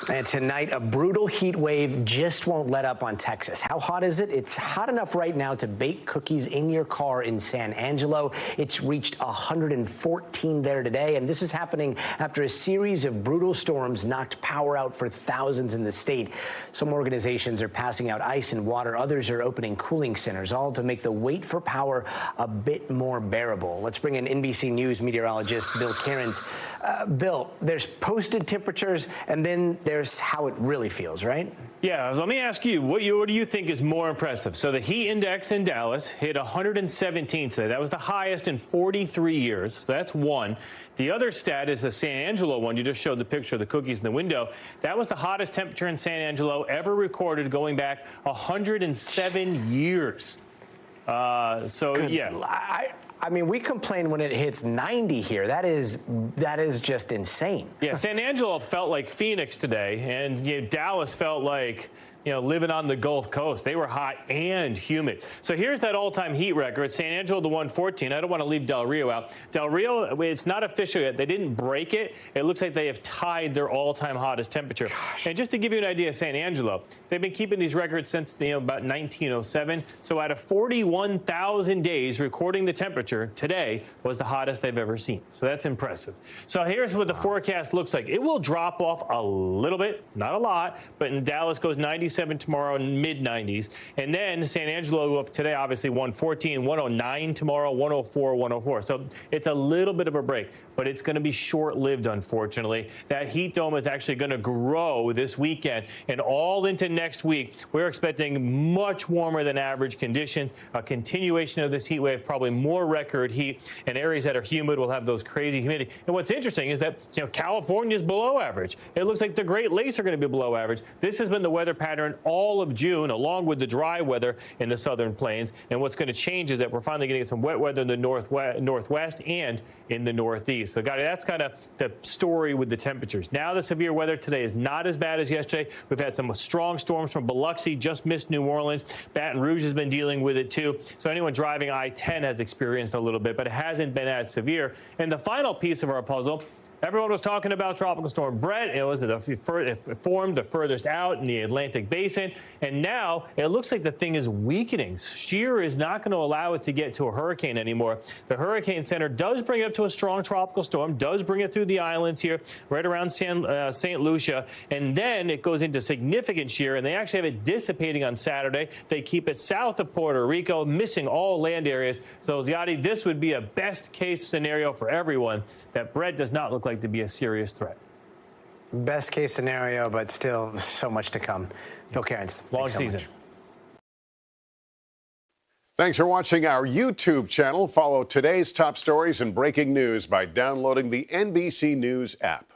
And tonight, a brutal heat wave just won't let up on Texas. How hot is it? It's hot enough right now to bake cookies in your car in San Angelo. It's reached 114 there today, and this is happening after a series of brutal storms knocked power out for thousands in the state. Some organizations are passing out ice and water. Others are opening cooling centers, all to make the wait for power a bit more bearable. Let's bring in NBC News meteorologist Bill Karins. Bill, there's posted temperatures, and then there's how it really feels, right? Yeah, so let me ask you, what do you think is more impressive? So the heat index in Dallas hit 117 today. That was the highest in 43 years. So that's one. The other stat is the San Angelo one. You just showed the picture of the cookies in the window. That was the hottest temperature in San Angelo ever recorded, going back 107 years. Yeah. I mean, we complain when it hits 90 here. That is just insane. Yeah, San Angelo felt like Phoenix today, and Dallas felt like living on the Gulf Coast. They were hot and humid. So here's that all-time heat record. San Angelo, the 114. I don't want to leave Del Rio out. Del Rio, it's not official yet. They didn't break it. It looks like they have tied their all-time hottest temperature. And just to give you an idea, San Angelo, they've been keeping these records since about 1907. So out of 41,000 days recording the temperature, today was the hottest they've ever seen. So that's impressive. So here's what the forecast looks like. It will drop off a little bit, not a lot, but in Dallas goes 97 tomorrow, mid-90s. And then San Angelo today, obviously 114, 109 tomorrow, 104, 104. So it's a little bit of a break, but it's going to be short-lived, unfortunately. That heat dome is actually going to grow this weekend and all into next week. We're expecting much warmer than average conditions, a continuation of this heat wave, probably more record heat, and areas that are humid will have those crazy humidity. And what's interesting is that California's below average. It looks like the Great Lakes are going to be below average. This has been the weather pattern all of June, along with the dry weather in the southern plains. And what's going to change is that we're finally getting some wet weather in the northwest and in the northeast. So, that's kind of the story with the temperatures. Now, the severe weather today is not as bad as yesterday. We've had some strong storms from Biloxi, just missed New Orleans. Baton Rouge has been dealing with it, too. So anyone driving I-10 has experienced a little bit, but it hasn't been as severe. And the final piece of our puzzle, everyone was talking about Tropical Storm Brett. It formed the furthest out in the Atlantic Basin. And now it looks like the thing is weakening. Shear is not going to allow it to get to a hurricane anymore. The Hurricane Center does bring it up to a strong tropical storm, does bring it through the islands here, right around St. Lucia. And then it goes into significant shear, and they actually have it dissipating on Saturday. They keep it south of Puerto Rico, missing all land areas. So, Ziadi, this would be a best-case scenario for everyone, that Brett does not look like to be a serious threat. Best case scenario, but still so much to come. Bill Karins, long season. Thanks for watching our YouTube channel. Follow today's top stories and breaking news by downloading the NBC News app.